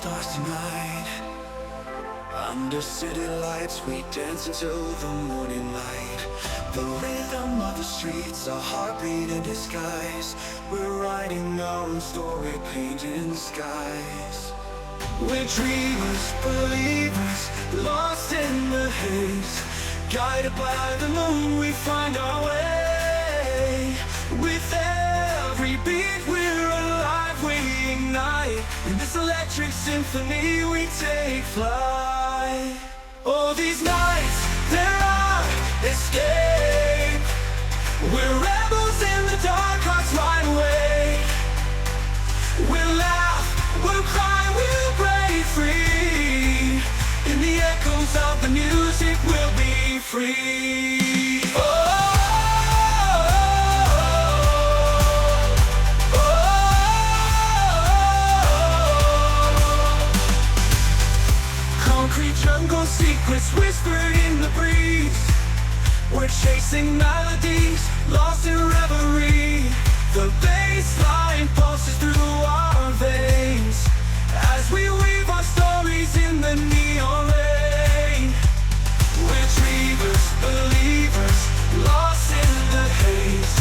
stars tonight. Under city lights we dance until the morning light. The rhythm of the streets, a heartbeat in disguise. We're writing our own story, painting skies. We're dreamers, believers, lost in the haze. Guided by the moon we find our way. With every beat we're alive, we ignite. In this electric symphony we take flight. Oh, these nights, they're our escape. We're rebels in the dark, hearts wide awake. We'll laugh, we'll cry, we'll break free. In the echoes of the music we'll be free. Concrete jungle secrets whispered in the breeze. We're chasing melodies, lost in reverie. The bass line pulses through our veins as we weave our stories in the neon rain. We're dreamers, believers, lost in the haze.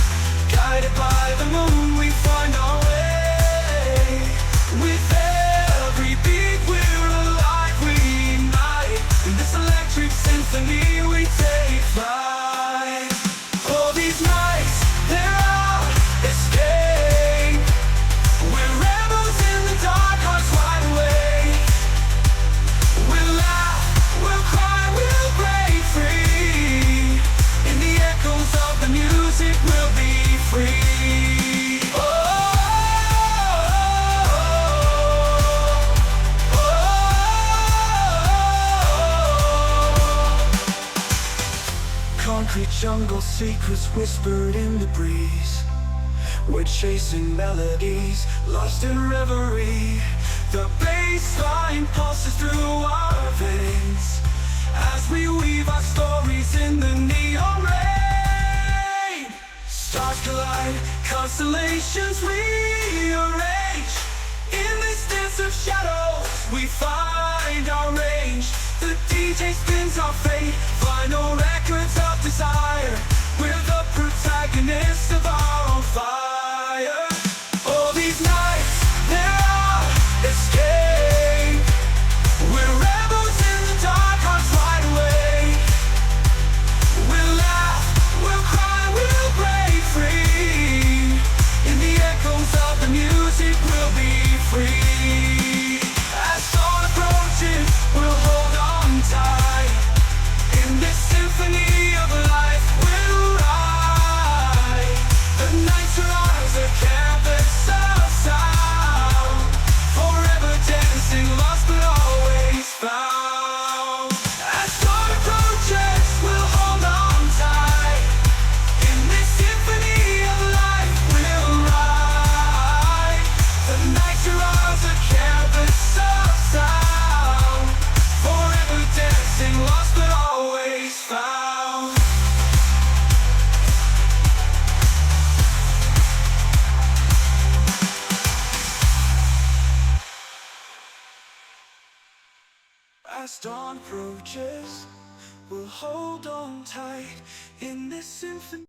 Guided by the moon we find our way. With every beat we're alive, we ignite. In this electric symphony we take flight. Oh, these nights, they're our escape. We're rebels in the dark, hearts wide awake. We'll laugh, we'll cry, we'll break free. In the echoes of the music we'll be free. Concrete jungle secrets whispered in the breeze. We're chasing melodies, lost in reverie. The bass line pulses through our veins as we weave our stories in the neon rain. Stars collide, constellations rearrange. In this dance of shadows we find our range. The DJ spins our fate, final records of desire. We're the protagonists of our own fire. Oh, these nights, they're our escape. We're rebels in the dark, hearts wide awake. We'll laugh, we'll cry, we'll break free. In the echoes of the music we'll be free. As dawn approaches, we'll hold on tight. In this symphony of life we'll ride. The nights are ours, a canvas of sound. Forever dancing, lost but always found. As dawn approaches, we'll hold on tight. In this symphony of life we'll ride. The nights are ours, a canvas of sound. Forever dancing, lost but always found. As dawn approaches, we'll hold on tight in this symphony.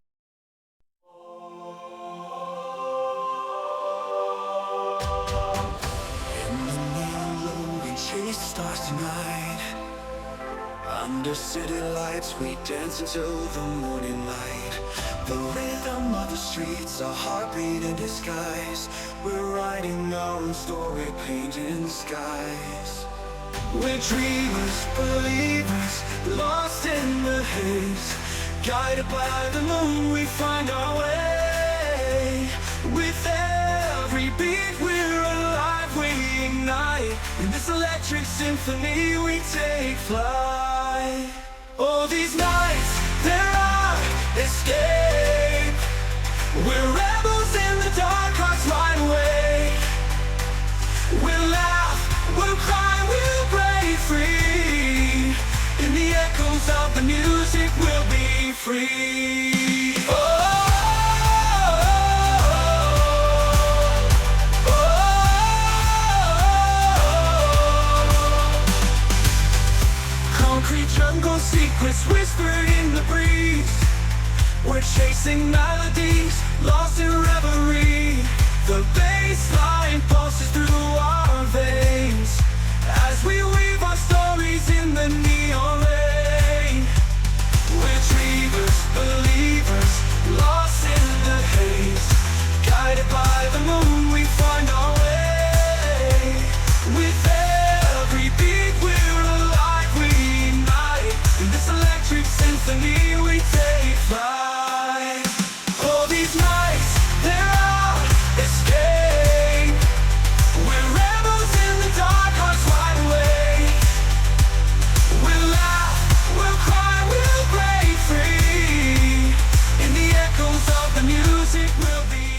In the neon glow we chase stars tonight. Under city lights we dance until the morning light. The rhythm of the streets, a heartbeat in disguise. We're writing our own story, painting skies. We're dreamers, believers, lost in the haze. Guided by the moon we find our way. With every beat we're alive, we ignite. In this electric symphony we take flight. Oh, these nights, they're our escape. We're rebels in the dark, hearts wide awake. We'll laugh, we'll cry, we'll break free. In the echoes of the music we'll be free. chasing melodies, lost in reverie. The